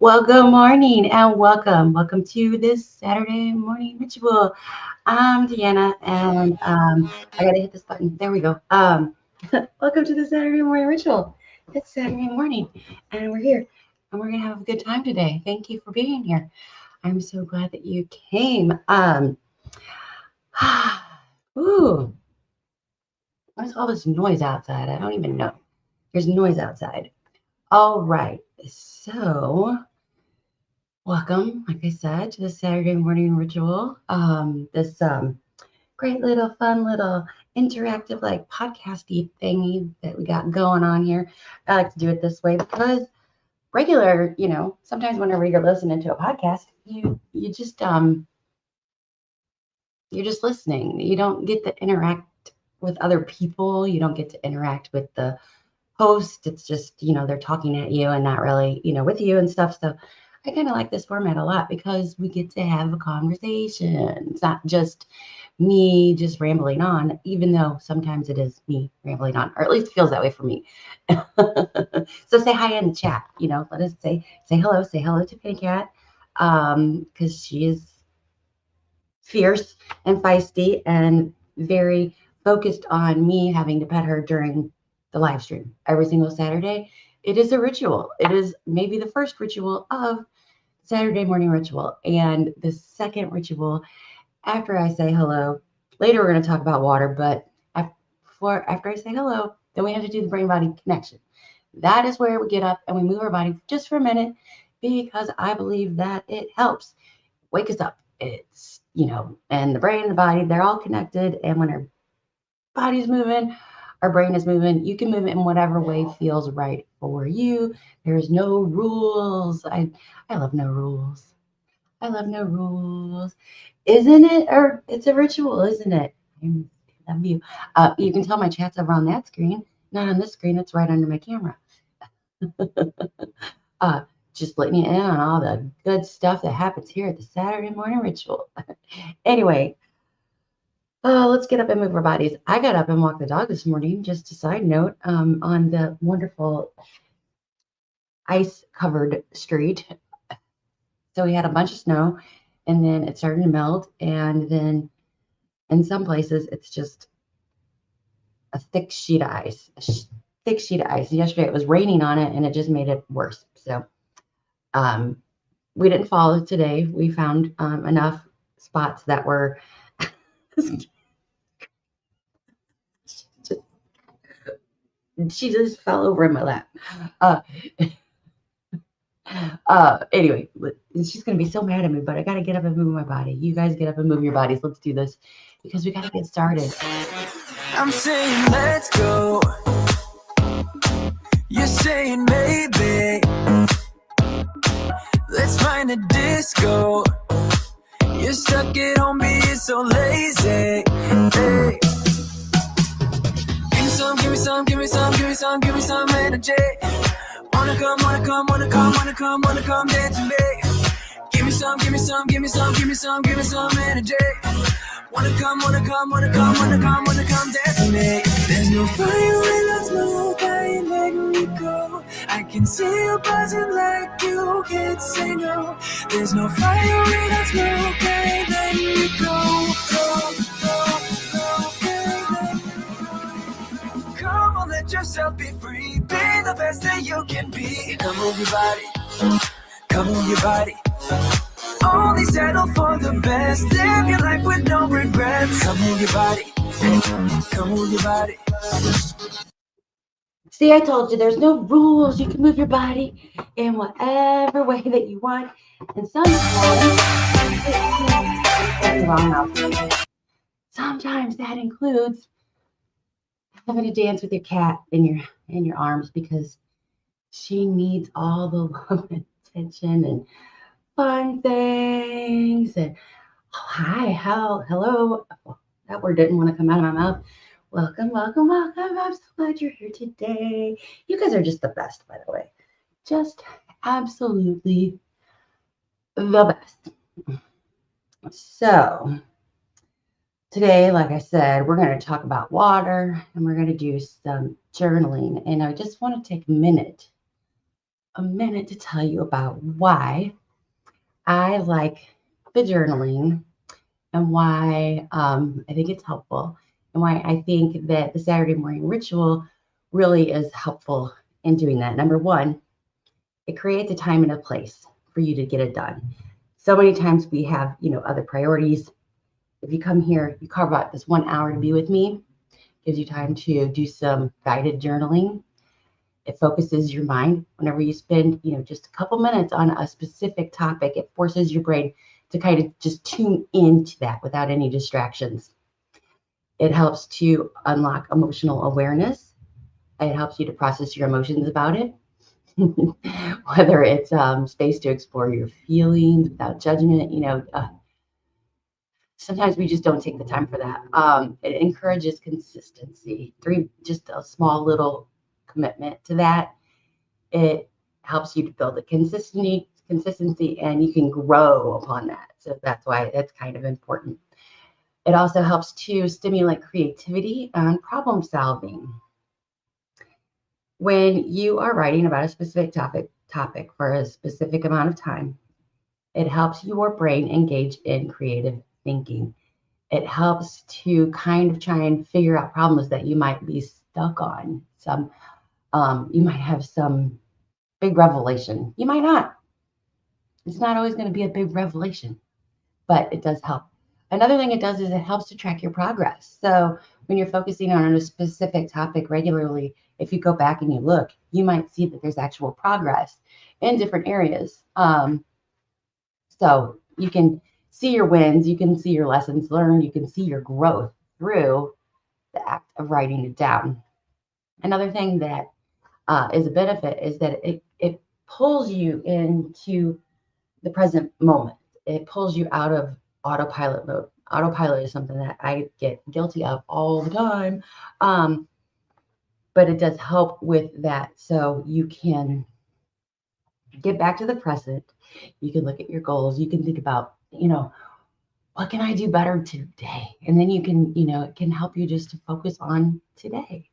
Well, good morning and welcome. Welcome to this Saturday morning ritual. I'm Deanna and I gotta hit this button. There we go. Welcome to the Saturday morning ritual. It's Saturday morning and we're here and we're gonna have a good time today. Thank you for being here. I'm so glad that you came. Ooh, what is all this noise outside? I don't even know. There's noise outside. All right. So welcome, like I said, to the Saturday morning ritual. This great little fun little interactive like podcasty thingy that we got going on here. I like to do it this way because sometimes whenever you're listening to a podcast, you're just listening. You don't get to interact with other people. You don't get to interact with the host. It's just, they're talking at you and not really, with you and stuff. So I kind of like this format a lot because we get to have a conversation. It's not just me just rambling on, even though sometimes it is me rambling on, or at least it feels that way for me. So say hi in the chat, let us say hello to Penny Cat. Because she is fierce and feisty and very focused on me having to pet her during the live stream every single Saturday. It is a ritual. It is maybe the first ritual of Saturday morning ritual. And the second ritual after I say hello, later we're going to talk about water, but after I say hello, then we have to do the brain body connection. That is where we get up and we move our body just for a minute because I believe that it helps wake us up. And the brain and the body, they're all connected. And when our body's moving, our brain is moving. You can move it in whatever way feels right for you. There's no rules. I love no rules. I love no rules. Isn't it? Or it's a ritual, isn't it? I love you. You can tell my chat's over on that screen, not on this screen. It's right under my camera. uh, just letting you in on all the good stuff that happens here at the Saturday morning ritual. Anyway, let's get up and move our bodies. I got up and walked the dog this morning, just a side note, on the wonderful ice covered street. So we had a bunch of snow and then it started to melt. And then in some places, it's just a thick sheet of ice, thick sheet of ice. Yesterday it was raining on it and it just made it worse. So um, we didn't fall today. We found enough spots that were she just fell over in my lap. Uh, anyway, she's gonna be so mad at me, but I gotta get up and move my body. You guys get up and move your bodies. Let's do this because we gotta get started. I'm saying let's go. You're saying maybe. Let's find a disco. You're stuck at home being so lazy. Hey. Give me some, give me some, give me some, give me some, give me some energy. Wanna come, wanna come, wanna come, wanna come, wanna come dance with me. Give me some, give me some, give me some, give me some, give me some energy. Wanna come, wanna come, wanna come, wanna come, wanna come dance with me. There's no fire without smoke, I ain't letting you go. I can see you buzzing like you can't say no. There's no fire without smoke, I ain't letting you go. Come on, let yourself be free. Be the best that you can be. Come move your body. Come move your body. Only settle for the best. Live your life with no regrets. Come move your body. Come move your body. See, I told you there's no rules. You can move your body in whatever way that you want. And sometimes that includes having to dance with your cat in your arms because she needs all the love and attention and fun things. And oh, hi, hello. Oh, that word didn't want to come out of my mouth. Welcome, welcome, welcome. I'm so glad you're here today. You guys are just the best, by the way. Just absolutely the best. So, today, like I said, we're going to talk about water and we're going to do some journaling. And I just want to take a minute a minute to tell you about why I like the journaling and why I think it's helpful and why I think that the Saturday morning ritual really is helpful in doing that. Number one, it creates a time and a place for you to get it done. So many times we have, other priorities. If you come here, you carve out this 1 hour to be with me, gives you time to do some guided journaling. It focuses your mind. Whenever you spend, just a couple minutes on a specific topic, it forces your brain to kind of just tune into that without any distractions. It helps to unlock emotional awareness. It helps you to process your emotions about it. Whether it's space to explore your feelings without judgment, sometimes we just don't take the time for that. It encourages consistency. Just a small little commitment to that. It helps you to build a consistency, and you can grow upon that. So that's why that's kind of important. It also helps to stimulate creativity and problem solving. When you are writing about a specific topic for a specific amount of time, it helps your brain engage in creative thinking. It helps to kind of try and figure out problems that you might be stuck on. You might have some big revelation. You might not. It's not always going to be a big revelation, but it does help. Another thing it does is it helps to track your progress. So when you're focusing on a specific topic regularly, if you go back and you look, you might see that there's actual progress in different areas. So you can see your wins, you can see your lessons learned, you can see your growth through the act of writing it down. Another thing that is a benefit is that it pulls you into the present moment. It pulls you out of autopilot mode. Autopilot is something that I get guilty of all the time. But it does help with that. So you can get back to the present. You can look at your goals. You can think about, what can I do better today? And then you can, it can help you just to focus on today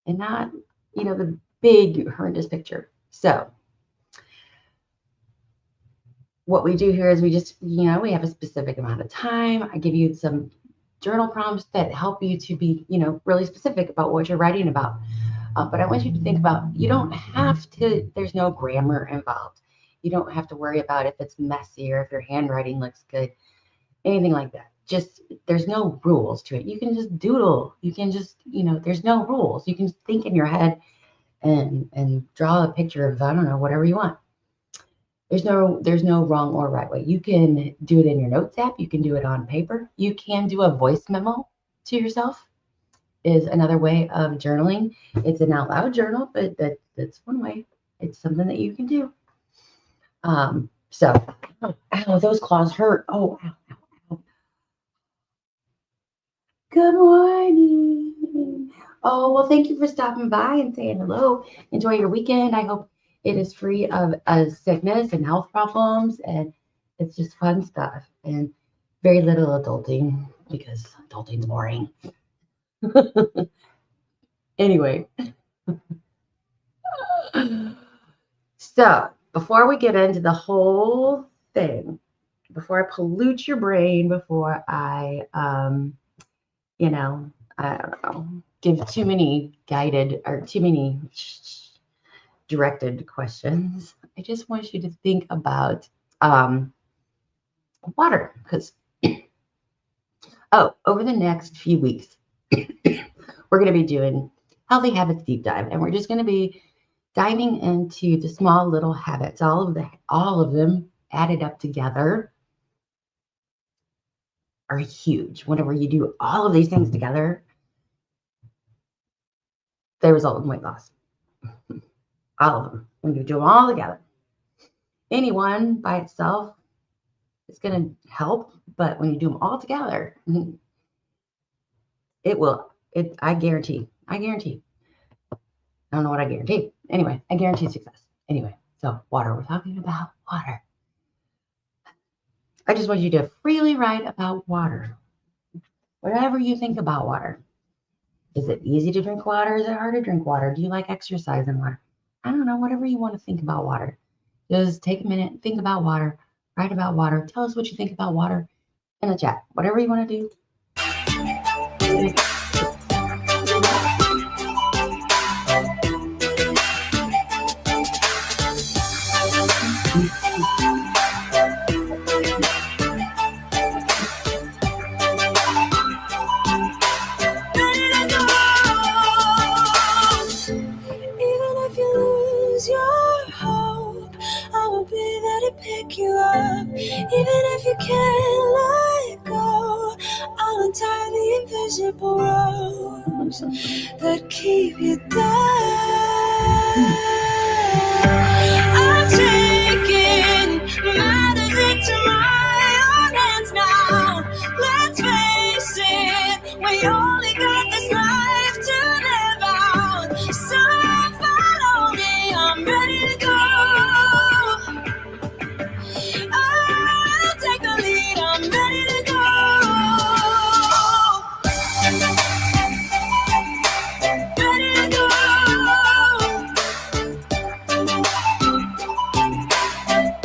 and not, the big horrendous picture. So what we do here is we just, we have a specific amount of time. I give you some journal prompts that help you to be, really specific about what you're writing about. But I want you to think about, you don't have to, there's no grammar involved. You don't have to worry about if it's messy or if your handwriting looks good, anything like that. Just, there's no rules to it. You can just doodle. You can just, there's no rules. You can think in your head and draw a picture of, I don't know, whatever you want. There's no wrong or right way. You can do it in your notes app. You can do it on paper. You can do a voice memo to yourself is another way of journaling. It's an out loud journal, but that's one way. It's something that you can do. So, ow, those claws hurt. Oh, ow, ow, ow. Good morning. Oh, well, thank you for stopping by and saying hello. Enjoy your weekend. I hope it is free of sickness and health problems, and it's just fun stuff and very little adulting because adulting's boring. Anyway, so before we get into the whole thing, before I pollute your brain, before I, I don't know, give too many guided or too many directed questions, I just want you to think about water because, over the next few weeks, we're going to be doing Healthy Habits Deep Dive, and we're just going to be diving into the small little habits, all of them added up together are huge. Whenever you do all of these things together, they result in weight loss. All of them. When you do them all together. Any one by itself is going to help, but when you do them all together, it will. I guarantee. I don't know what I guarantee. Anyway, I guarantee success. Anyway, so water. We're talking about water. I just want you to freely write about water. Whatever you think about water. Is it easy to drink water? Is it hard to drink water? Do you like exercise in water? I don't know, whatever you want to think about water. Just take a minute, think about water, write about water, tell us what you think about water in the chat. Whatever you want to do. Pick you up, even if you can't let go. I'll untie the invisible ropes that keep you down. I'm taking matters into my own hands now. Let's face it, we only got this life to live out. So follow me, I'm ready to go. I'll take the lead, I'm ready to go. Ready to go.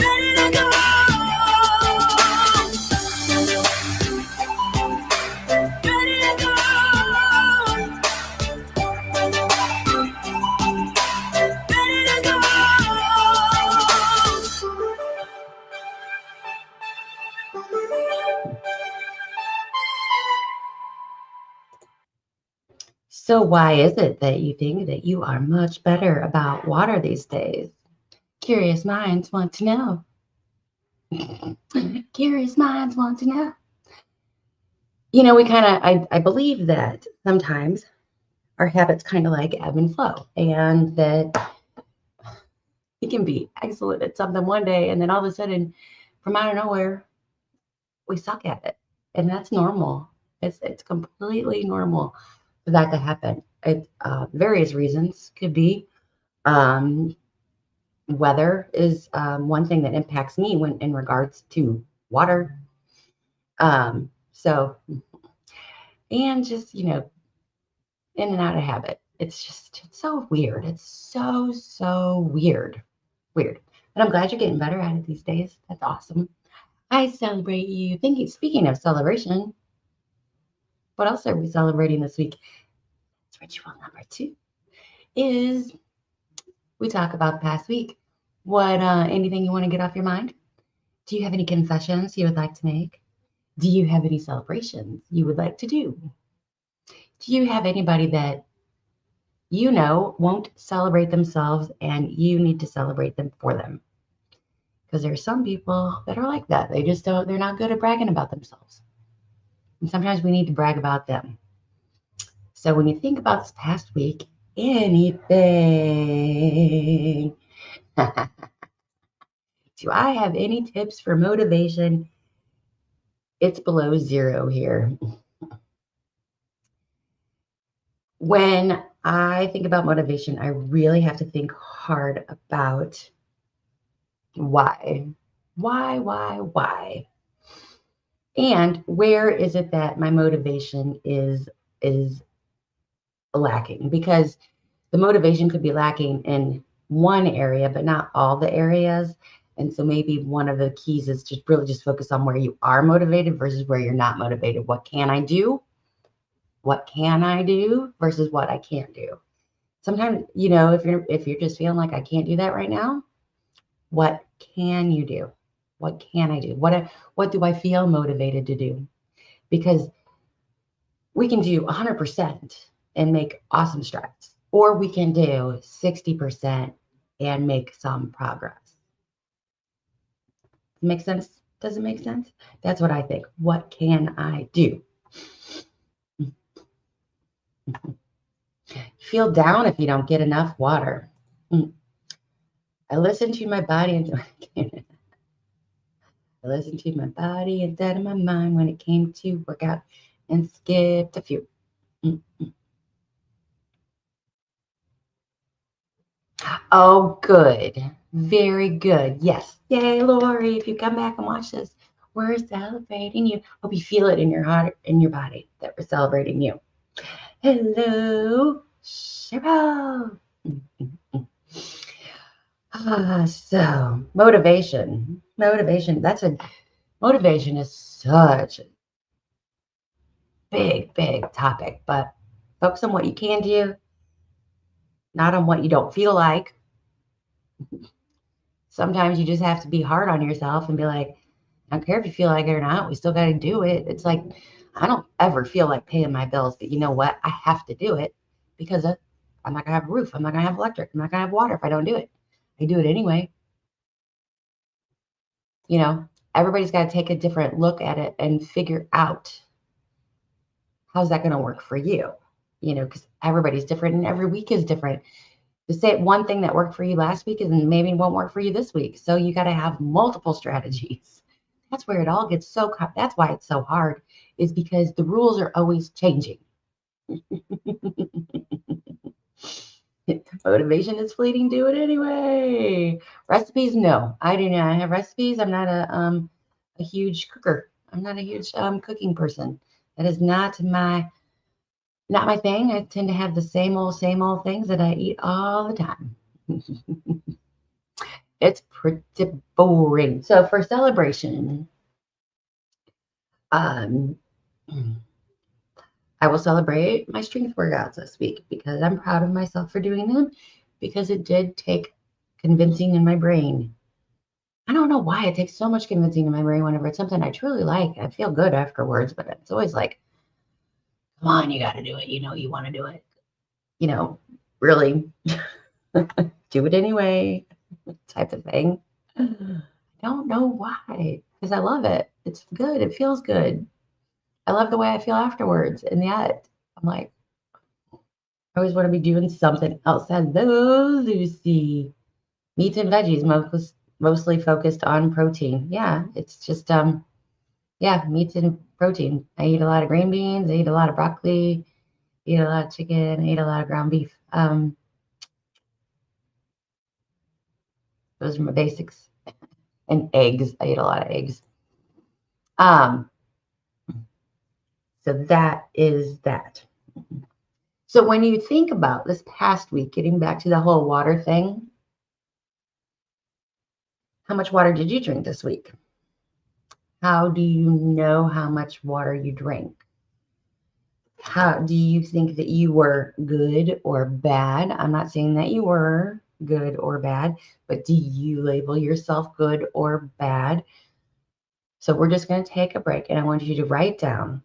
Ready to go. Ready to go. Ready to go. So why is it that you think that you are much better about water these days? Curious minds want to know. Curious minds want to know. You know, I believe that sometimes our habits kind of like ebb and flow, and that we can be excellent at something one day, and then all of a sudden, from out of nowhere, we suck at it. And that's normal. It's completely normal for that to happen. It various reasons could be weather is one thing that impacts me when in regards to water. So and just in and out of habit. It's so weird. It's so weird. Weird. But I'm glad you're getting better at it these days. That's awesome. I celebrate you. Speaking of celebration, what else are we celebrating this week? It's ritual number 2 is we talk about the past week. What anything you want to get off your mind? Do you have any confessions you would like to make? Do you have any celebrations you would like to do? Do you have anybody that won't celebrate themselves and you need to celebrate them for them? Because there's some people that are like that. They're not good at bragging about themselves. And sometimes we need to brag about them. So when you think about this past week, anything, do I have any tips for motivation? It's below 0 here. When I think about motivation, I really have to think hard about why. Why? And where is it that my motivation is lacking? Because the motivation could be lacking in one area, but not all the areas. And so maybe one of the keys is to really just focus on where you are motivated versus where you're not motivated. What can I do? What can I do versus what I can't do? Sometimes, if you're just feeling like I can't do that right now, what can you do? What can I do? What do I feel motivated to do? Because we can do 100% and make awesome strides, or we can do 60% and make some progress. Make sense? Does it make sense? That's what I think. What can I do? Feel down if you don't get enough water. I listen to my body and I listened to my body instead of my mind when it came to workout and skipped a few. Oh, good. Very good. Yes. Yay, Lori. If you come back and watch this, we're celebrating you. Hope you feel it in your heart, in your body, that we're celebrating you. Hello, Cheryl. So motivation. Motivation is such a big topic, but focus on what you can do, not on what you don't feel like. Sometimes you just have to be hard on yourself and be like, I don't care if you feel like it or not, we still got to do it. It's like, I don't ever feel like paying my bills, but you know what? I have to do it because I'm not going to have a roof. I'm not going to have electric. I'm not going to have water if I don't do it. I do it anyway. You know, everybody's got to take a different look at it and figure out how's that going to work for you, you know, because everybody's different and every week is different. To say one thing that worked for you last week and maybe won't work for you this week. So you got to have multiple strategies. That's where it all gets so, that's why it's so hard, is because the rules are always changing. Motivation is fleeting, do it anyway. Recipes, no, I do not have recipes. I'm not a huge cooker. I'm not a huge cooking person. That is not my thing. I tend to have the same old things that I eat all the time. It's pretty boring. So for celebration, um, I will celebrate my strength workouts this week because I'm proud of myself for doing them because it did take convincing in my brain. I don't know why it takes so much convincing in my brain whenever it's something I truly like. I feel good afterwards, but it's always like, come on, you got to do it. You know, you want to do it. You know, really do it anyway type of thing. I don't know why, because I love it. It's good. It feels good. I love the way I feel afterwards. And yet, I'm like, I always want to be doing something else. Hello, Lucy. Meats and veggies, mostly focused on protein. Yeah, it's just yeah, meats and protein. I eat a lot of green beans. I eat a lot of broccoli. Eat a lot of chicken. I eat a lot of ground beef. Those are my basics. And eggs. I eat a lot of eggs. Um, so that is that. So when you think about this past week, getting back to the whole water thing, how much water did you drink this week? How do you know how much water you drank? How do you think that you were good or bad? I'm not saying that you were good or bad, but do you label yourself good or bad? So we're just going to take a break and I want you to write down,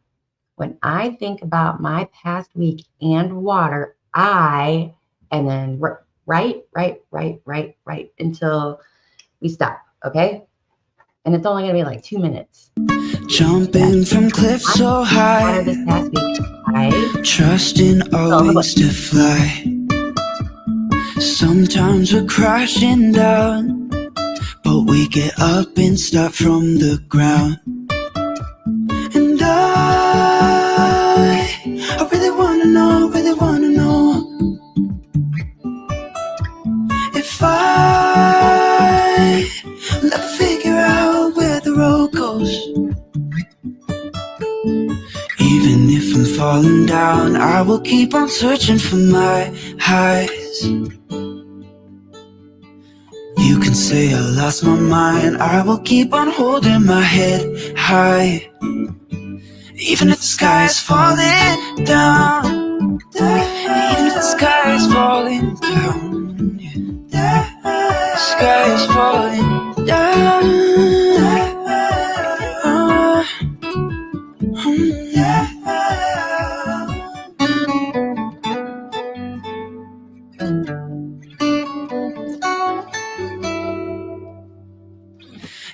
when I think about my past week and water, and then write until we stop, okay? And it's only going to be like 2 minutes. Jumping from cliffs so high, This past week, trusting our wings to fly. Sometimes we're crashing down, but we get up and start from the ground. And I really wanna know if I will ever figure out where the road goes. Even if I'm falling down, I will keep on searching for my highs. You can say I lost my mind, I will keep on holding my head high. Even if the sky is falling down, even if the sky is falling down, the sky is falling down.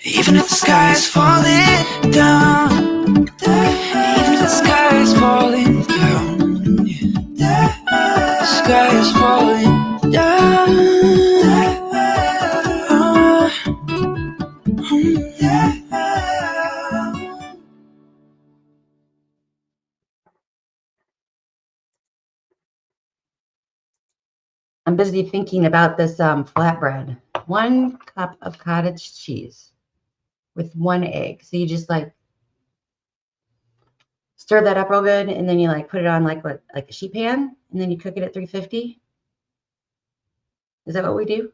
Even if the sky is falling down, even if the sky is falling down, the sky is falling down. I'm busy thinking about this flatbread. 1 cup of cottage cheese with 1 egg. So you just like stir that up real good, and then you like put it on like a sheet pan, and then you cook it at 350. Is that what we do?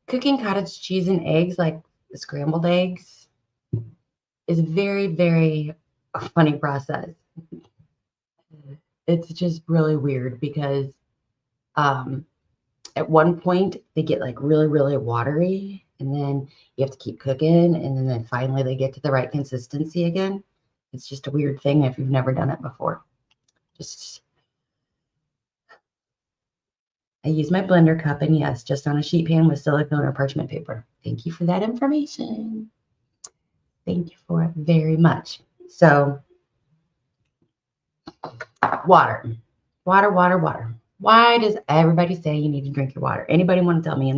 Cooking cottage cheese and eggs, like scrambled eggs, is very, very a funny process. It's just really weird because um, at one point they get like really, really watery, and then you have to keep cooking, and then finally they get to the right consistency again. It's just a weird thing if you've never done it before. Just I use my blender cup, and yes, just on a sheet pan with silicone or parchment paper. Thank you for that information. Thank you for it very much. So, water, water, water, water. Why does everybody say you need to drink your water? Anybody want to tell me in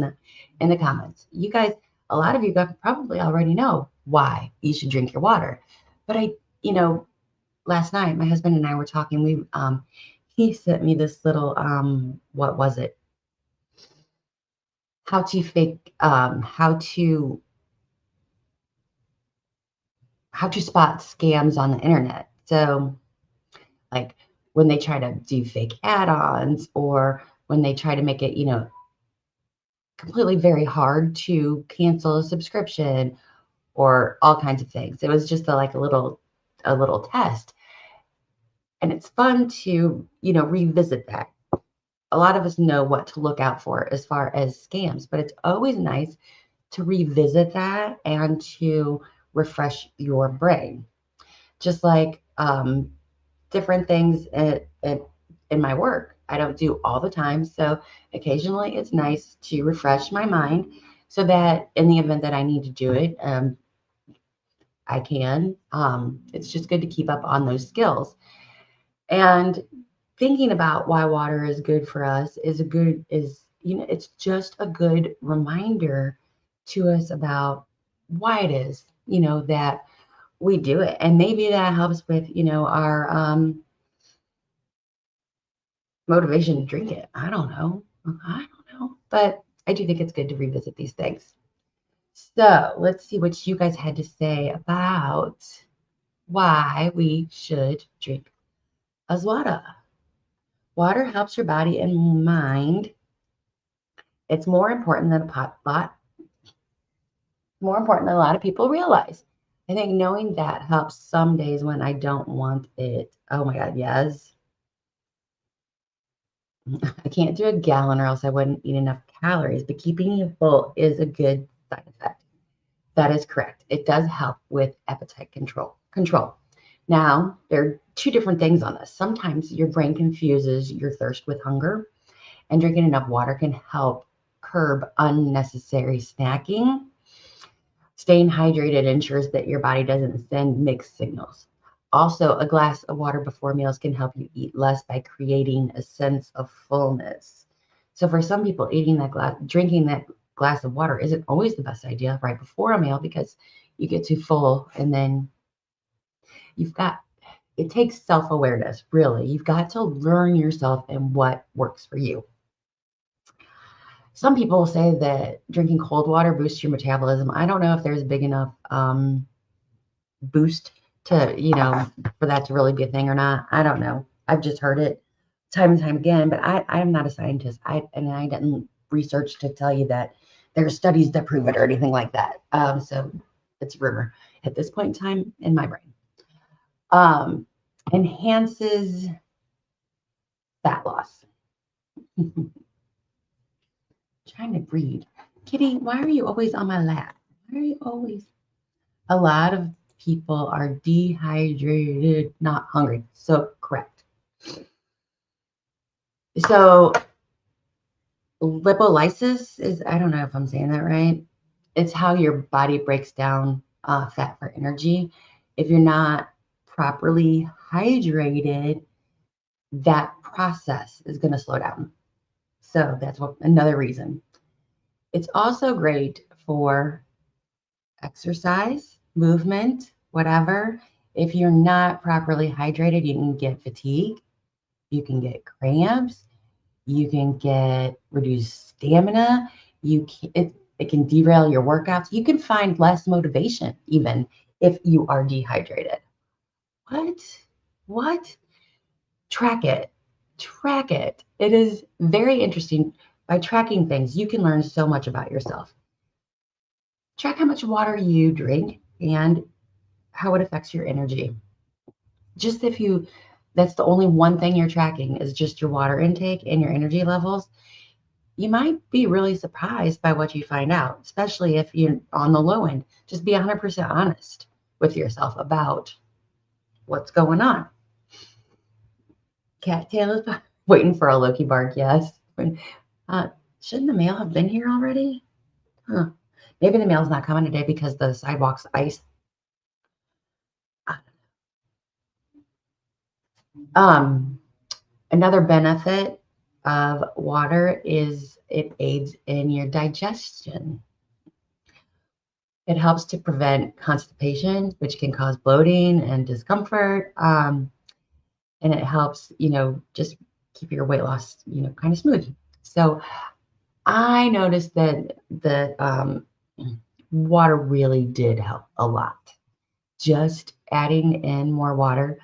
the comments? You guys, a lot of you guys probably already know why you should drink your water. But last night my husband and I were talking. He sent me this little what was it? How to spot scams on the internet. So like when they try to do fake add-ons, or when they try to make it, completely very hard to cancel a subscription, or all kinds of things. It was just a little test. And it's fun to, revisit that. A lot of us know what to look out for as far as scams, but it's always nice to revisit that and to refresh your brain. Just like different things in my work. I don't do all the time. So occasionally it's nice to refresh my mind so that in the event that I need to do it, I can. It's just good to keep up on those skills. And thinking about why water is good for us it's just a good reminder to us about why it is, that we do it. And maybe that helps with, our motivation to drink it. I don't know. But I do think it's good to revisit these things. So let's see what you guys had to say about why we should drink water. Water helps your body and mind. It's more important than a lot of people realize. I think knowing that helps some days when I don't want it. Oh my God, yes. I can't do a gallon or else I wouldn't eat enough calories, but keeping you full is a good side effect. That is correct. It does help with appetite control. Now, there are two different things on this. Sometimes your brain confuses your thirst with hunger, and drinking enough water can help curb unnecessary snacking. Staying hydrated ensures that your body doesn't send mixed signals. Also, a glass of water before meals can help you eat less by creating a sense of fullness. So for some people, drinking that glass of water isn't always the best idea right before a meal, because you get too full, and then it takes self-awareness, really. You've got to learn yourself and what works for you. Some people say that drinking cold water boosts your metabolism. I don't know if there's a big enough boost to, for that to really be a thing or not. I don't know. I've just heard it time and time again, but I am not a scientist. I didn't research to tell you that there are studies that prove it or anything like that. So it's a rumor at this point in time in my brain. Enhances fat loss. Trying to breathe. Kitty, why are you always on my lap? Why are you always? A lot of people are dehydrated, not hungry. So correct. So lipolysis is, I don't know if I'm saying that right. It's how your body breaks down fat for energy. If you're not properly hydrated, that process is going to slow down. So that's another reason. It's also great for exercise, movement, whatever. If you're not properly hydrated, you can get fatigue, you can get cramps, you can get reduced stamina. It can derail your workouts. You can find less motivation even if you are dehydrated. What? Track it. track it. It is very interesting. By tracking things, you can learn so much about yourself. Track how much water you drink and how it affects your energy. Just if you, that's the only one thing you're tracking is just your water intake and your energy levels, you might be really surprised by what you find out, especially if you're on the low end. Just be 100% honest with yourself about what's going on. Cattail is waiting for a Loki bark, yes. Shouldn't the mail have been here already? Huh. Maybe the mail's not coming today because the sidewalk's ice. Another benefit of water is it aids in your digestion. It helps to prevent constipation, which can cause bloating and discomfort. And it helps, just keep your weight loss, kind of smooth. So I noticed that the water really did help a lot. Just adding in more water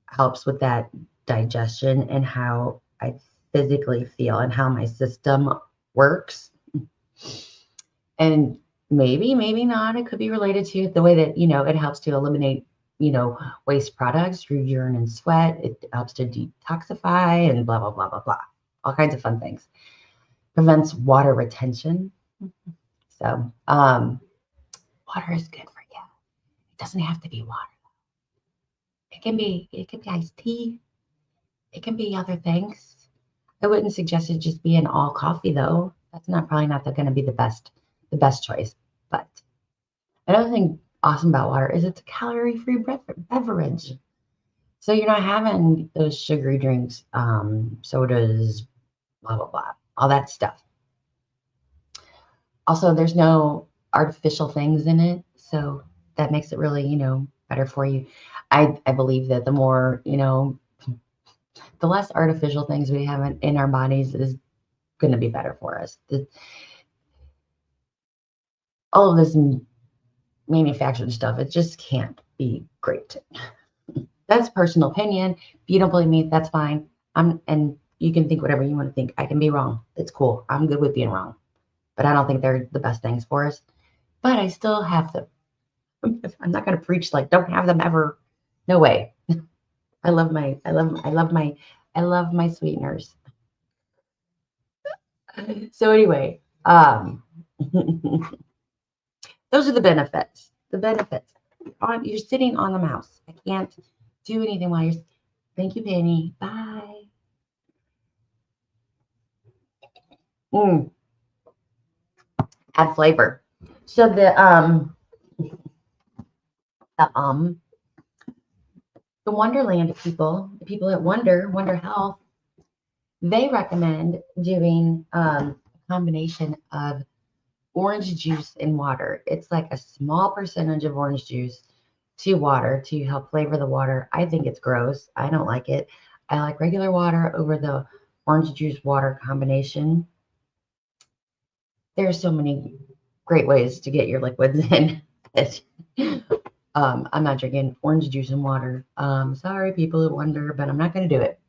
helps with that digestion and how I physically feel and how my system works. And maybe not, it could be related to the way that, it helps to eliminate, waste products through urine and sweat. It helps to detoxify and blah, blah, blah, blah, blah. All kinds of fun things. Prevents water retention. So water is good for you. It doesn't have to be water. It can be iced tea. It can be other things. I wouldn't suggest it just be an all coffee though. That's probably not going to be the best choice. But another thing awesome about water is it's a calorie-free beverage. So you're not having those sugary drinks, sodas, blah, blah, blah, all that stuff. Also, there's no artificial things in it. So that makes it really, better for you. I believe that the more, the less artificial things we have in our bodies is going to be better for us. All of this manufactured stuff, it just can't be great. That's personal opinion. If you don't believe me, that's fine. And you can think whatever you want to think. I can be wrong. It's cool. I'm good with being wrong. But I don't think they're the best things for us. But I still have them. I'm not going to preach like don't have them ever. No way. I love my sweeteners. So anyway, those are the benefits. The benefits. You're sitting on the mouse. I can't do anything while you're. Thank you, Penny. Bye. Add flavor. So the Wonderland people, the people at Wonder Health, they recommend doing a combination of orange juice and water. It's like a small percentage of orange juice to water to help flavor the water. I think it's gross. I don't like it. I like regular water over the orange juice water combination. There are so many great ways to get your liquids in. I'm not drinking orange juice and water. Sorry, people who wonder, but I'm not going to do it.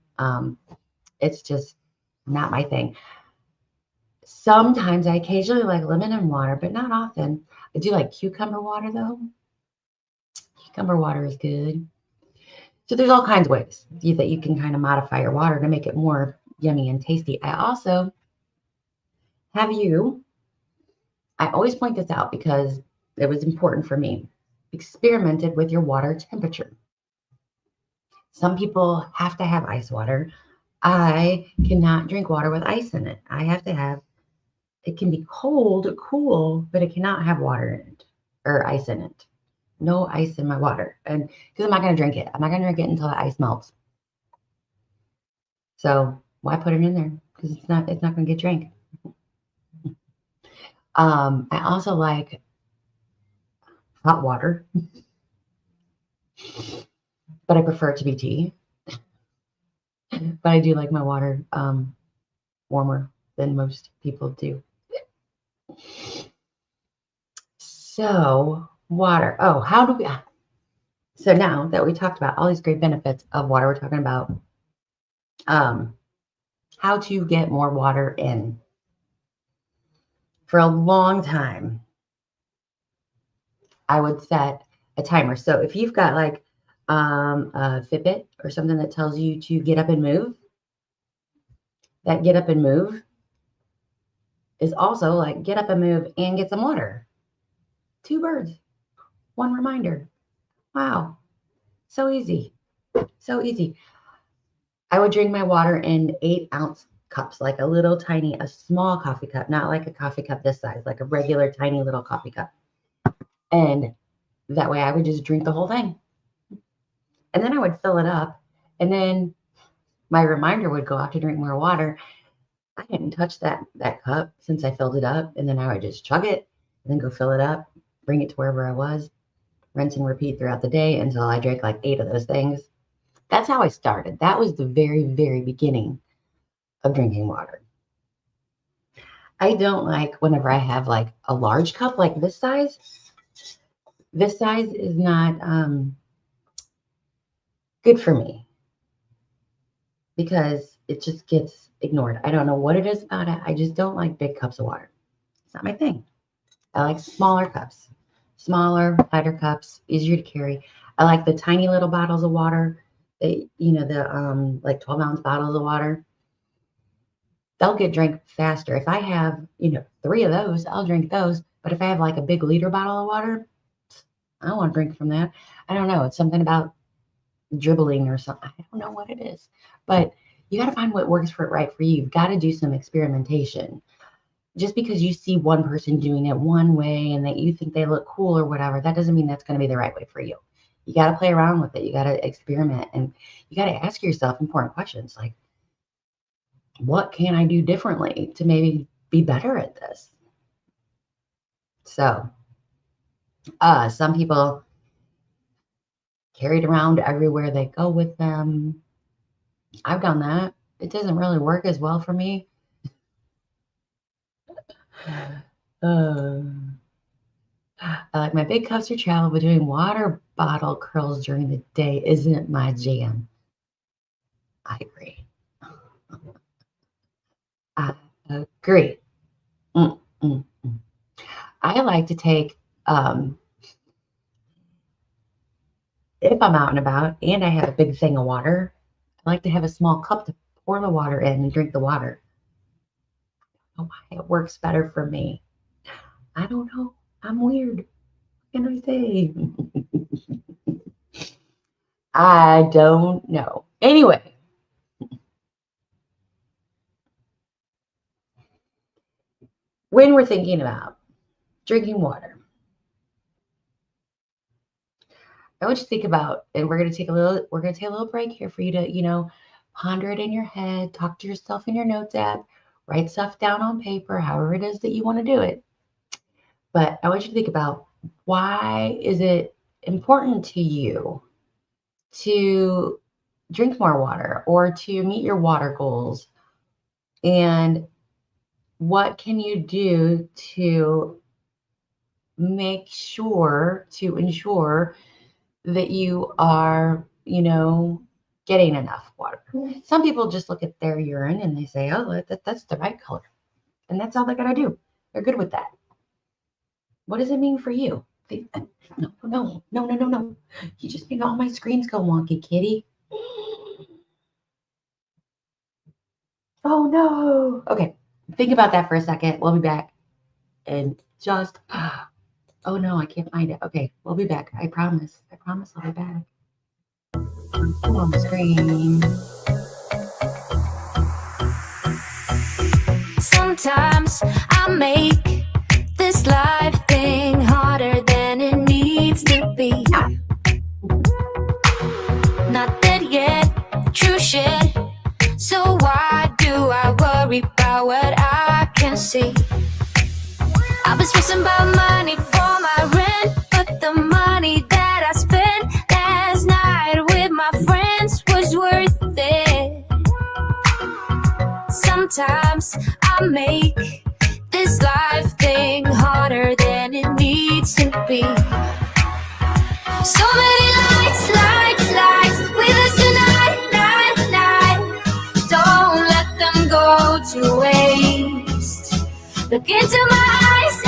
It's just not my thing. Sometimes I occasionally like lemon and water, but not often. I do like cucumber water though. Cucumber water is good. So there's all kinds of ways that you can kind of modify your water to make it more yummy and tasty. I also I always point this out because it was important for me, experimented with your water temperature. Some people have to have ice water. I cannot drink water with ice in it. I have to have, it can be cold, cool, but it cannot have water in it or ice in it. No ice in my water. And because I'm not going to drink it. I'm not going to drink it until the ice melts. So why put it in there? Because it's not going to get drank. I also like hot water, but I prefer it to be tea. But I do like my water warmer than most people do. So water. Oh, how do we? So now that we talked about all these great benefits of water, we're talking about How to get more water in. For a long time, I would set a timer. So if you've got like a Fitbit or something that tells you to get up and move, that get up and move is also like get up and move and get some water. 2 birds, 1 reminder. Wow. So easy. So easy. I would drink my water in 8-ounce cups, like a small coffee cup, not like a coffee cup this size, like a regular tiny little coffee cup. And that way I would just drink the whole thing. And then I would fill it up. And then my reminder would go off to drink more water. I didn't touch that cup since I filled it up. And then I would just chug it and then go fill it up, bring it to wherever I was, rinse and repeat throughout the day until I drank like 8 of those things. That's how I started. That was the very, very beginning of drinking water. I don't like whenever I have like a large cup like this size. This size is not good for me because it just gets ignored. I don't know what it is about it. I just don't like big cups of water. It's not my thing. I like smaller cups, smaller, lighter cups, easier to carry. I like the tiny little bottles of water. The like 12-ounce bottles of water. They'll get drank faster. If I have, 3 of those, I'll drink those. But if I have like a big liter bottle of water, I don't want to drink from that. I don't know. It's something about dribbling or something. I don't know what it is. But you got to find what works right for you. You've got to do some experimentation. Just because you see one person doing it one way and that you think they look cool or whatever, that doesn't mean that's going to be the right way for you. You got to play around with it. You got to experiment, and you got to ask yourself important questions like, what can I do differently to maybe be better at this? So, some people carry it around everywhere they go with them. I've done that. It doesn't really work as well for me. I like my big cups for travel, but doing water bottle curls during the day isn't my jam. I agree. I agree. I like to take, if I'm out and about and I have a big thing of water, I like to have a small cup to pour the water in and drink the water. I don't know why it works better for me. I don't know. I'm weird. What can I say? I don't know. Anyway. When we're thinking about drinking water, I want you to think about, and we're going to take a little break here for you to, ponder it in your head, talk to yourself in your notes app, write stuff down on paper, however it is that you want to do it. But I want you to think about, why is it important to you to drink more water or to meet your water goals? And what can you do to ensure that you are, getting enough water? Some people just look at their urine and they say, oh, that's the right color. And that's all they got to do. They're good with that. What does it mean for you? No. You just made all my screens go wonky, kitty. Oh, no. Okay. Think about that for a second. We'll be back. And just, oh, no, I can't find it. Okay. We'll be back. I promise. I'll be back. Come on the screen. Sometimes I make this life thing harder than it needs to be. Not dead yet, true shit. So why do I worry about what I can see? I've been stressing about money for my rent, but the money that I spent last night with my friends was worth it. Sometimes I make this life thing harder than it needs to be. So many lights with us tonight, night. Look into my eyes.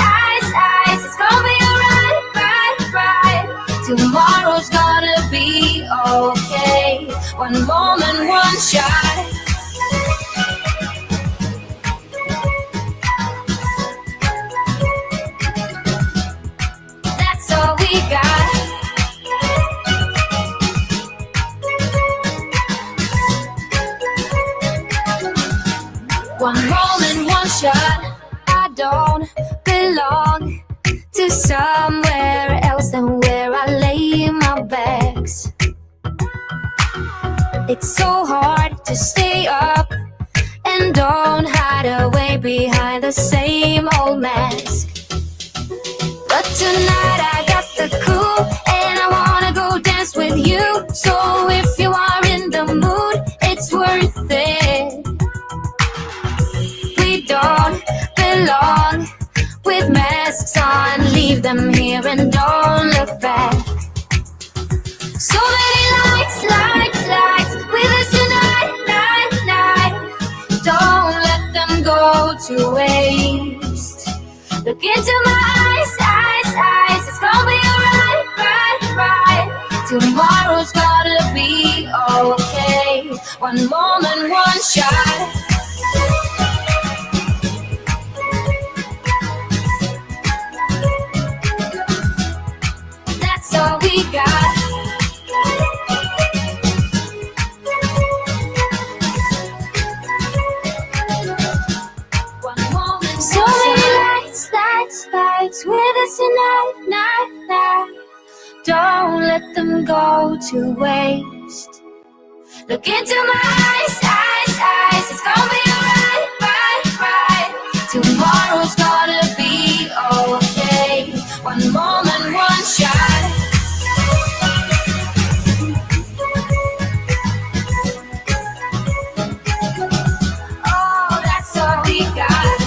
It's gonna be alright, right. Tomorrow's gonna be okay. One moment, one shot. That's all we got. One moment, one shot. I don't belong to somewhere else than where I lay my bags. It's so hard to stay up and don't hide away behind the same old mask. But tonight I got the cool and I wanna go dance with you. So if you are in the mood, it's worth it. We don't belong with masks on. Leave them here and don't look back. So many lights with us tonight, night. Don't let them go to waste. Look into my eyes. It's gonna be alright, right. Tomorrow's gonna be okay. One moment, one shot. That's all we got. One moment, so many lights with us tonight, night. Don't let them go to waste. Look into my eyes. It's gonna be alright, right. Tomorrow's gonna be okay. One moment, one shot. Oh, that's all we got.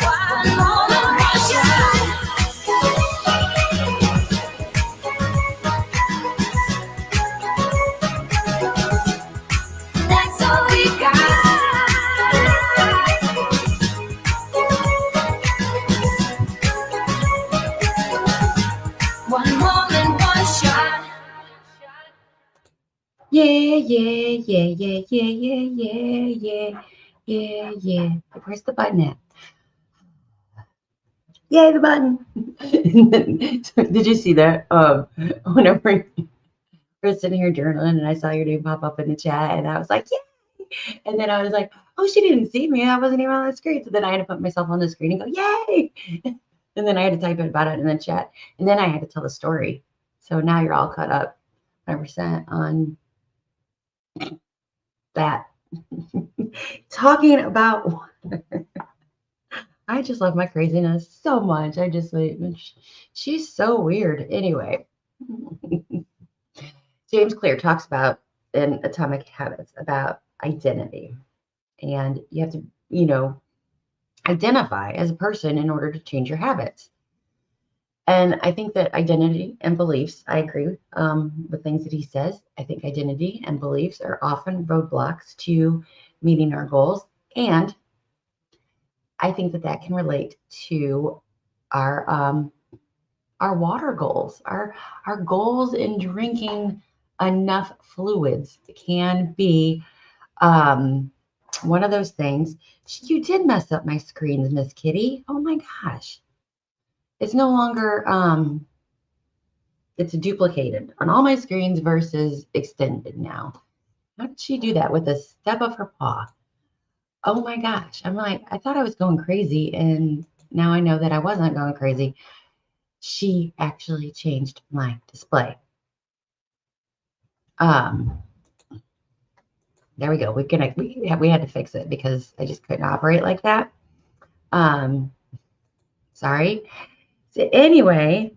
One moment, one shot. That's all we got. One moment, one shot. Yeah. Where's the button at? Yay, the button. Did you see that? Whenever we're sitting here journaling and I saw your name pop up in the chat and I was like, yay. And then I was like, oh, she didn't see me. I wasn't even on the screen. So then I had to put myself on the screen and go, yay. And then I had to type about it in the chat. And then I had to tell the story. So now you're all caught up 100% on that. Talking about water. I just love my craziness so much. She's so weird. Anyway, James Clear talks about in Atomic Habits about identity. And you have to, identify as a person in order to change your habits. And I think that identity and beliefs, I agree with things that he says. I think identity and beliefs are often roadblocks to meeting our goals. And I think that can relate to our water goals. Our goals in drinking enough fluids can be one of those things. You did mess up my screens, Miss Kitty. Oh my gosh. It's no longer, it's duplicated on all my screens versus extended now. How did she do that with a step of her paw? Oh my gosh. I'm like, I thought I was going crazy and now I know that I wasn't going crazy. She actually changed my display. There we go. We had to fix it because I just couldn't operate like that. Sorry. So anyway,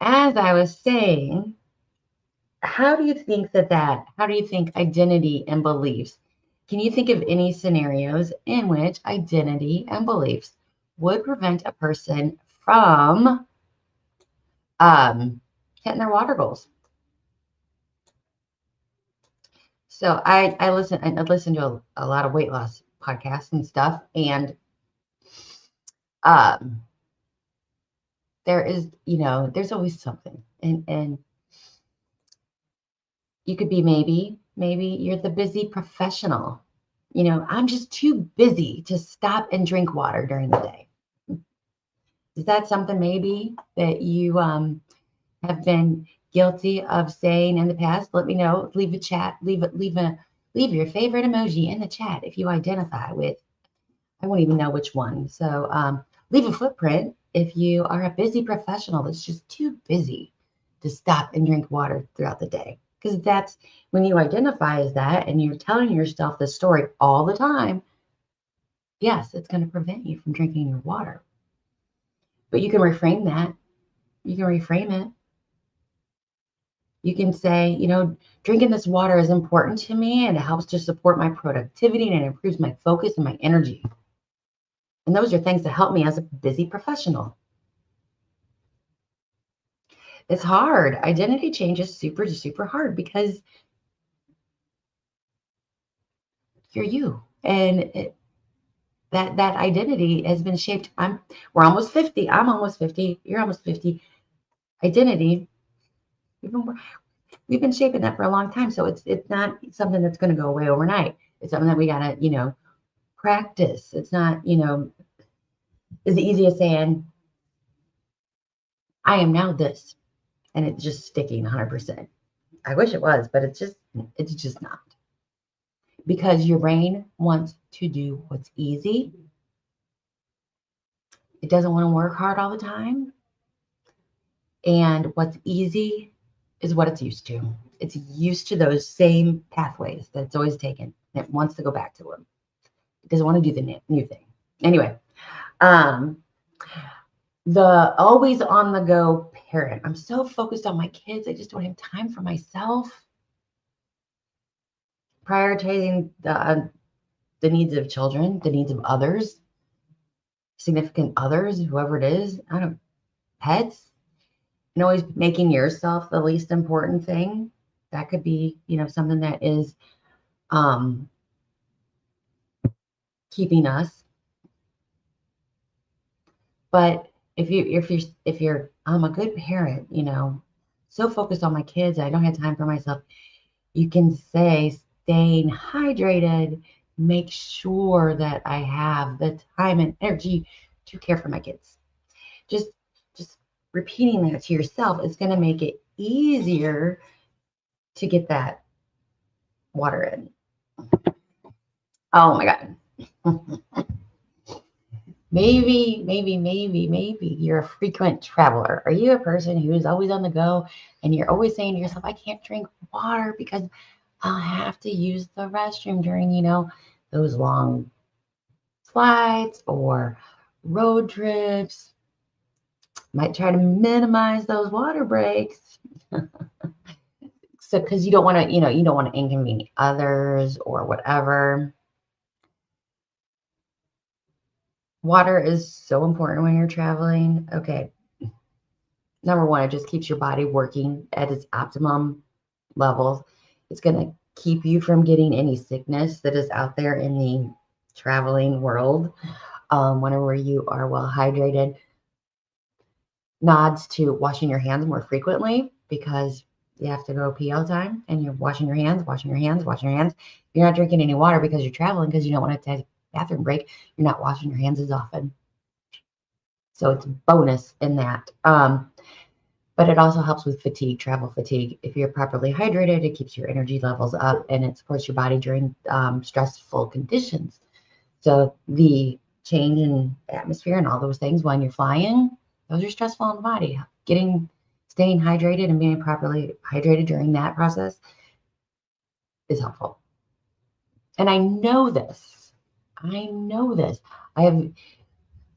as I was saying, how do you think how do you think identity and beliefs, can you think of any scenarios in which identity and beliefs would prevent a person from hitting their water goals? So I listen to a lot of weight loss podcasts and stuff, and um, there is, there's always something, and you could be maybe you're the busy professional. I'm just too busy to stop and drink water during the day. Is that something maybe that you have been guilty of saying in the past? Let me know. Leave a chat. Leave your favorite emoji in the chat if you identify with. I won't even know which one. So leave a footprint if you are a busy professional that's just too busy to stop and drink water throughout the day. Because that's when you identify as that and you're telling yourself this story all the time. Yes, it's going to prevent you from drinking your water. But you can reframe that. You can reframe it. You can say, drinking this water is important to me and it helps to support my productivity and it improves my focus and my energy. And those are things that help me as a busy professional. It's hard. Identity change is super, super hard because you're you. And that identity has been shaped. We're almost 50. I'm almost 50. You're almost 50. Identity, we've been shaping that for a long time. So it's not something that's going to go away overnight. It's something that we got to, practice. It's not, as easy as saying, I am now this. And it's just sticking 100%. I wish it was, but it's just not. Because your brain wants to do what's easy. It doesn't want to work hard all the time. And what's easy is what it's used to. It's used to those same pathways that it's always taken. It wants to go back to them. It doesn't want to do the new thing. Anyway, the always on the go parent. I'm so focused on my kids. I just don't have time for myself. Prioritizing the needs of children, the needs of others, significant others, whoever it is, pets, and always making yourself the least important thing. That could be, something that is keeping us. But if you're I'm a good parent, so focused on my kids, I don't have time for myself. You can say staying hydrated, make sure that I have the time and energy to care for my kids. Just repeating that to yourself is going to make it easier to get that water in. Oh my God. Maybe you're a frequent traveler. Are you a person who's always on the go and you're always saying to yourself, I can't drink water because I'll have to use the restroom during, those long flights or road trips. Might try to minimize those water breaks. So, because you don't want to, you don't want to inconvenience others or whatever. Water is so important when you're traveling. Okay. Number one, it just keeps your body working at its optimum levels. It's going to keep you from getting any sickness that is out there in the traveling world. Whenever you are well hydrated, nods to washing your hands more frequently because you have to go pee all the time and you're washing your hands. You're not drinking any water because you're traveling because you don't want to take a bathroom break. You're not washing your hands as often. So it's bonus in that. But it also helps with fatigue, travel fatigue. If you're properly hydrated, it keeps your energy levels up and it supports your body during stressful conditions. So the change in atmosphere and all those things when you're flying, those are stressful on the body. Staying hydrated and being properly hydrated during that process is helpful. And I know this. I have,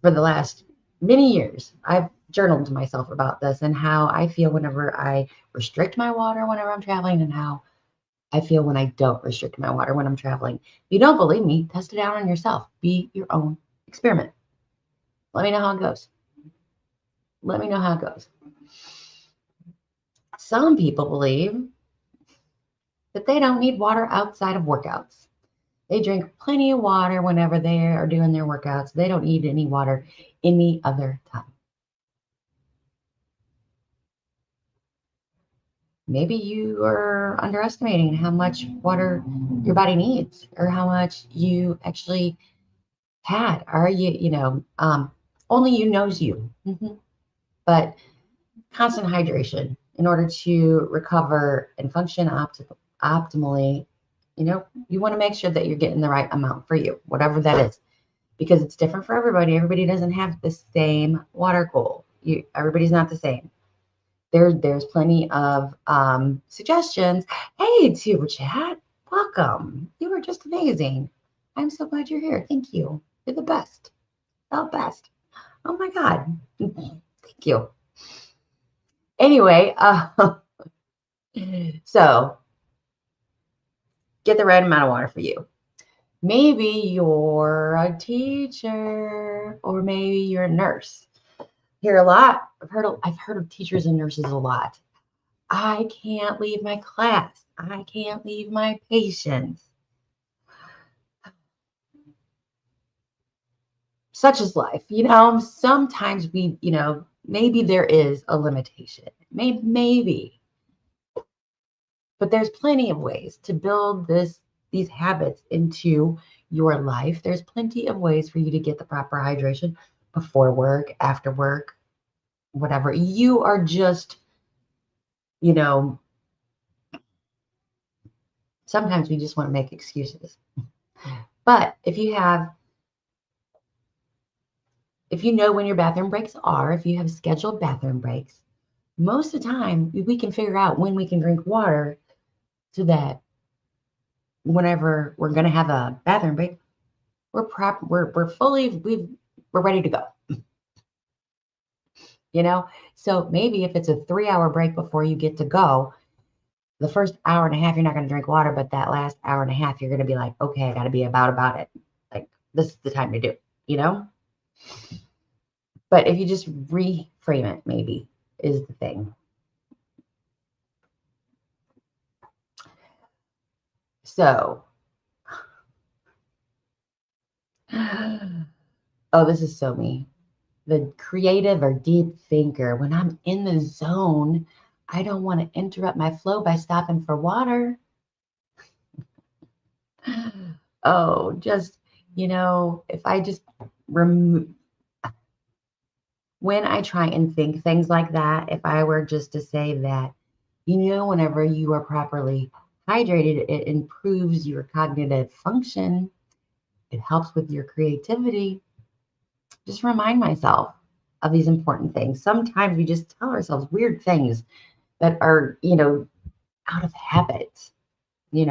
for the last many years, I've journaled to myself about this and how I feel whenever I restrict my water whenever I'm traveling and how I feel when I don't restrict my water when I'm traveling. If you don't believe me, test it out on yourself. Be your own experiment. Let me know how it goes. Some people believe that they don't need water outside of workouts. They drink plenty of water whenever they are doing their workouts. They don't need any water any other time. Maybe you are underestimating how much water your body needs or how much you actually had. Are you, only you knows you. But constant hydration in order to recover and function optimally, you want to make sure that you're getting the right amount for you, whatever that is, because it's different for everybody. Everybody doesn't have the same water goal. Everybody's not the same. There's plenty of suggestions. Hey, Super Chat, welcome. You are just amazing. I'm so glad you're here. Thank you. You're the best. The best. Oh my God. Thank you. Anyway, so get the right amount of water for you. Maybe you're a teacher, or maybe you're a nurse. Hear a lot. I've heard of teachers and nurses a lot. I can't leave my class. I can't leave my patients. Such is life. Sometimes we, maybe there is a limitation. Maybe. But there's plenty of ways to build these habits into your life. There's plenty of ways for you to get the proper hydration before work, after work, whatever. You are just, sometimes we just want to make excuses. But if you know when your bathroom breaks are, if you have scheduled bathroom breaks, most of the time we can figure out when we can drink water so that whenever we're going to have a bathroom break, we're ready to go. So maybe if it's a 3-hour break before you get to go, the first hour and a half, you're not going to drink water, but that last hour and a half, you're going to be like, okay, I got to be about it. Like, this is the time to do it, But if you just reframe it, maybe is the thing. So, oh, this is so me. The creative or deep thinker. When I'm in the zone, I don't want to interrupt my flow by stopping for water. Oh, just, if I just remove, when I try and think things like that, if I were just to say that, whenever you are properly hydrated, it improves your cognitive function. It helps with your creativity. Just remind myself of these important things. Sometimes we just tell ourselves weird things that are, out of habit, We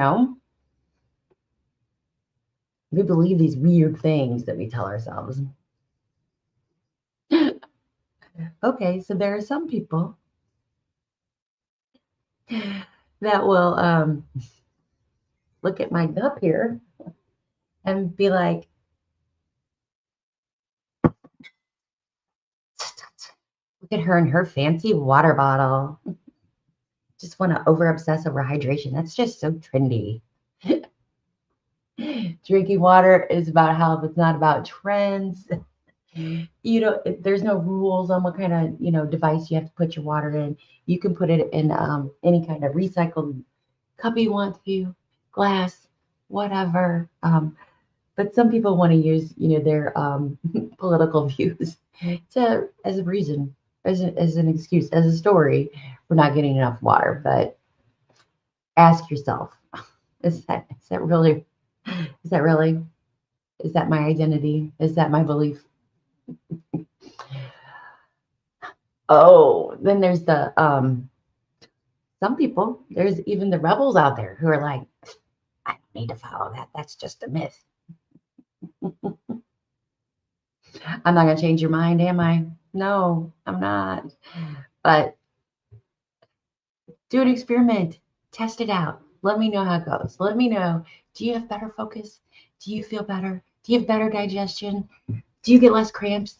believe these weird things that we tell ourselves. Okay, so there are some people that will look at my cup here and be like, look at her and her fancy water bottle. Just want to over obsess over hydration. That's just so trendy. Drinking water is about health. It's not about trends. There's no rules on what kind of, device you have to put your water in. You can put it in any kind of recycled cup you want to, glass, whatever. But some people want to use, their political views as a reason, as an excuse, as a story for not getting enough water. But ask yourself, is that really, is that my identity? Is that my belief? Oh, then there's the some people, there's even the rebels out there who are like, I don't need to follow that. That's just a myth. I'm not going to change your mind, am I? No, I'm not. But do an experiment. Test it out. Let me know how it goes. Let me know. Do you have better focus? Do you feel better? Do you have better digestion? Do you get less cramps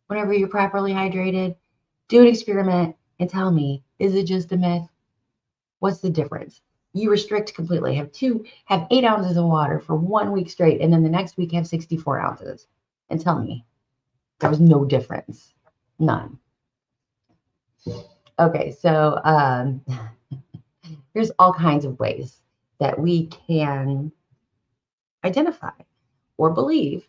whenever you're properly hydrated? Do an experiment and tell me, is it just a myth? What's the difference? You restrict completely. Have 8 ounces of water for 1 week straight, and then the next week have 64 ounces. And tell me, there was no difference. None. Okay, so there's all kinds of ways that we can identify or believe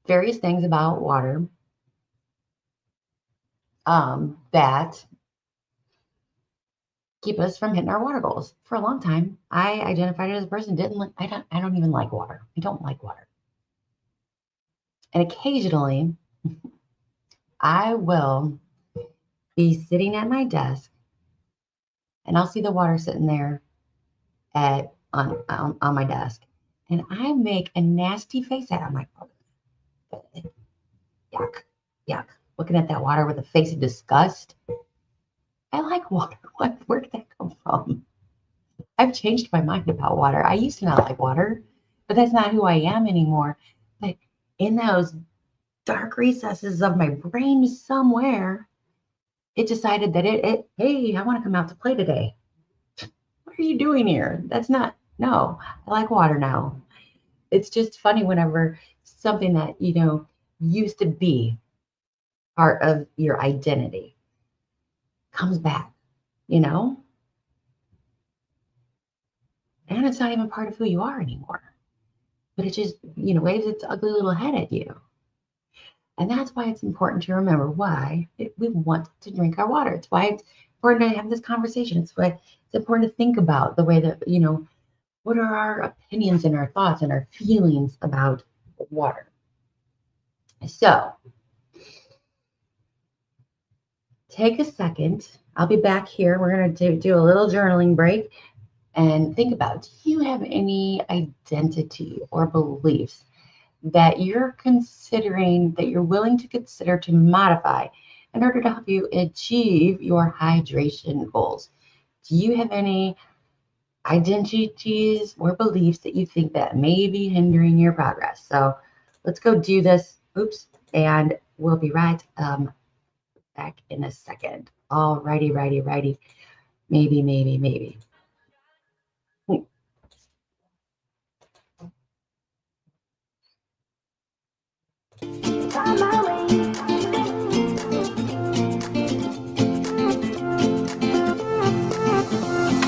various things about water that keep us from hitting our water goals. For a long time, I identified as a person I don't even like water. I don't like water. And occasionally, I will be sitting at my desk, and I'll see the water sitting there on my desk, and I make a nasty face at it. I'm like, oh, yuck, yuck. Looking at that water with a face of disgust. I like water. Where did that come from? I've changed my mind about water. I used to not like water, but that's not who I am anymore. But in those dark recesses of my brain somewhere, it decided that hey, I want to come out to play today. What are you doing here? No, I like water now. It's just funny whenever something that, used to be part of your identity comes back, and it's not even part of who you are anymore, but it just, waves its ugly little head at you. And that's why it's important to remember why we want to drink our water. It's why it's important to have this conversation. It's why it's important to think about the way that, what are our opinions and our thoughts and our feelings about water. So take a second. I'll be back here. We're going to do a little journaling break and think about, do you have any identity or beliefs that you're considering, that you're willing to consider to modify in order to help you achieve your hydration goals? Do you have any identities or beliefs that you think that may be hindering your progress? So let's go do this. Oops. And we'll be right back in a second. All righty. Maybe.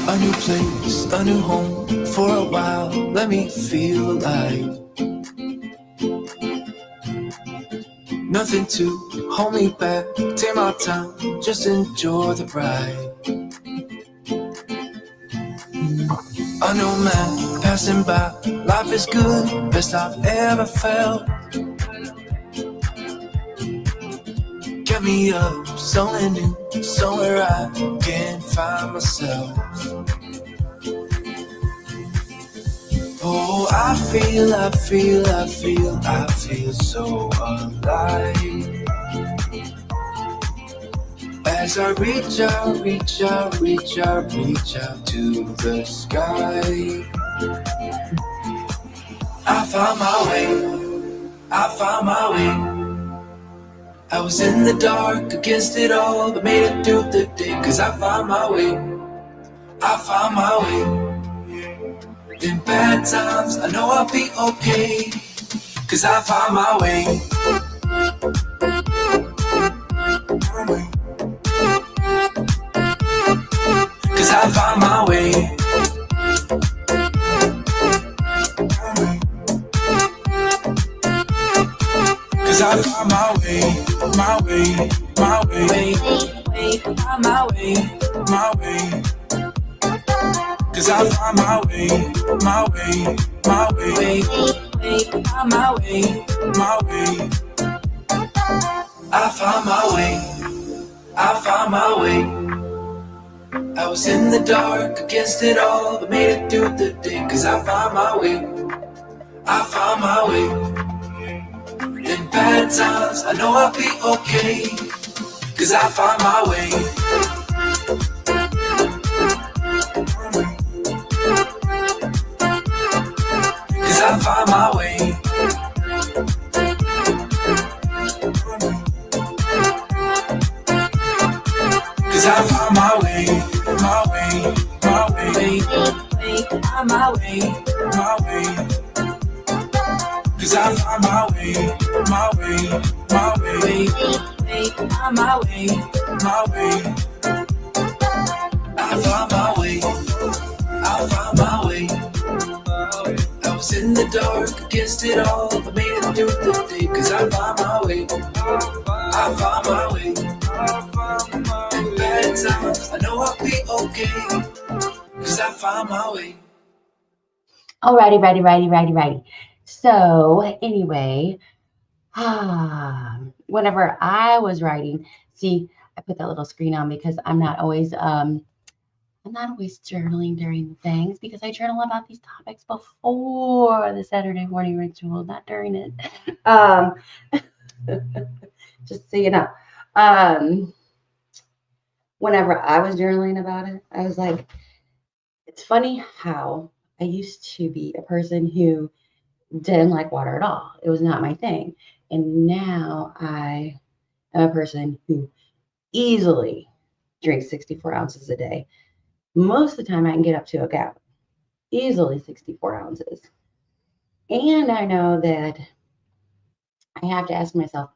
A new place, a new home for a while. Let me feel alive. Nothing to hold me back. Take my time, just enjoy the ride. A new man passing by. Life is good, best I've ever felt. Get me up, somewhere new, somewhere I can find myself. Oh, I feel so alive. As I reach out to the sky. I found my way. I was in the dark against it all, but made it through the day. Cause I found my way. In bad times, I know I'll be okay. Cause I found my way. Cause I found my way. Cause I found my way. My way. Cause I found my way. I found my way. I was in the dark against it all, but made it through the day. Cause I found my way. In bad times, I know I'll be okay. Cause I found my way. Cause I found my way. Cause I found my way. on my way, my way. Cause I find my way, my way, my way, on my way, my way. I found my way, I found my way. I was in the dark, against it all, but made it through the day. Cause I found my way, I found my way. In bad times, I know I'll be okay. Cause I found my way. Alrighty. So anyway, whenever I was writing, see, I put that little screen on because I'm not always journaling during the things, because I journal about these topics before the Saturday morning ritual, not during it. Just so you know. Whenever I was journaling about it, I was like, it's funny how I used to be a person who didn't like water at all. It was not my thing. And now I am a person who easily drinks 64 ounces a day. Most of the time I can get up to a gallon, easily 64 ounces. And I know that I have to ask myself,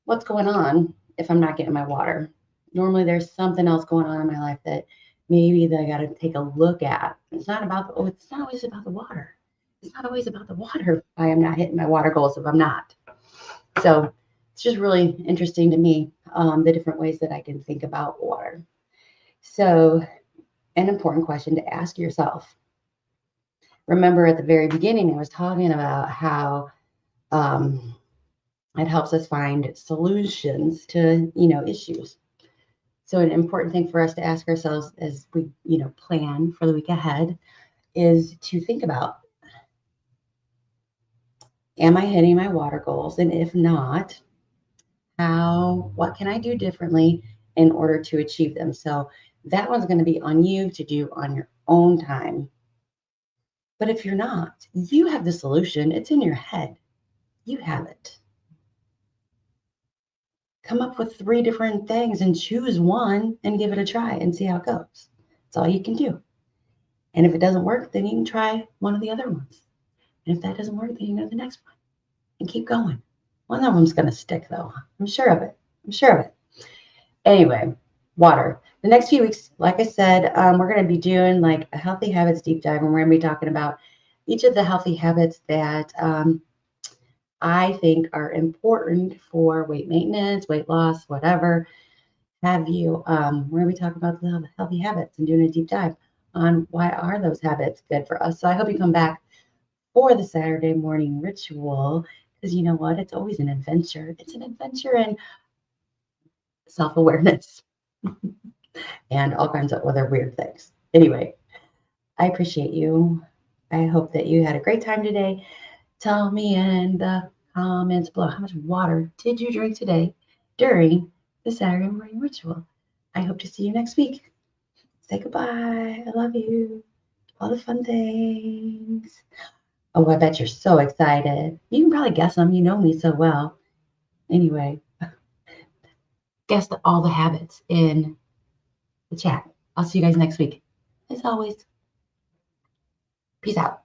what's going on if I'm not getting my water? Normally there's something else going on in my life that maybe that I got to take a look at. It's not always about the water. It's not always about the water. I am not hitting my water goals if I'm not. So it's just really interesting to me, the different ways that I can think about water. So an important question to ask yourself. Remember at the very beginning, I was talking about how it helps us find solutions to, issues. So an important thing for us to ask ourselves as we, plan for the week ahead is to think about, am I hitting my water goals? And if not, what can I do differently in order to achieve them? So that one's going to be on you to do on your own time. But if you're not, you have the solution. It's in your head. You have it. Come up with 3 different things and choose one and give it a try and see how it goes. That's all you can do. And if it doesn't work, then you can try one of the other ones. And if that doesn't work, then you go to the next one and keep going. One of them's going to stick, though. I'm sure of it. Anyway, water. The next few weeks, like I said, we're going to be doing like a healthy habits deep dive, and we're going to be talking about each of the healthy habits that I think are important for weight maintenance, weight loss, whatever have you. We're going to be talking about the healthy habits and doing a deep dive on why are those habits good for us. So I hope you come back for the Saturday morning ritual, because you know what? It's always an adventure. It's an adventure in self-awareness and all kinds of other weird things. Anyway, I appreciate you. I hope that you had a great time today. Tell me in the comments below, how much water did you drink today during the Saturday morning ritual? I hope to see you next week. Say goodbye. I love you. All the fun things. Oh, I bet you're so excited. You can probably guess them. You know me so well. Anyway, guess all the habits in the chat. I'll see you guys next week. As always, peace out.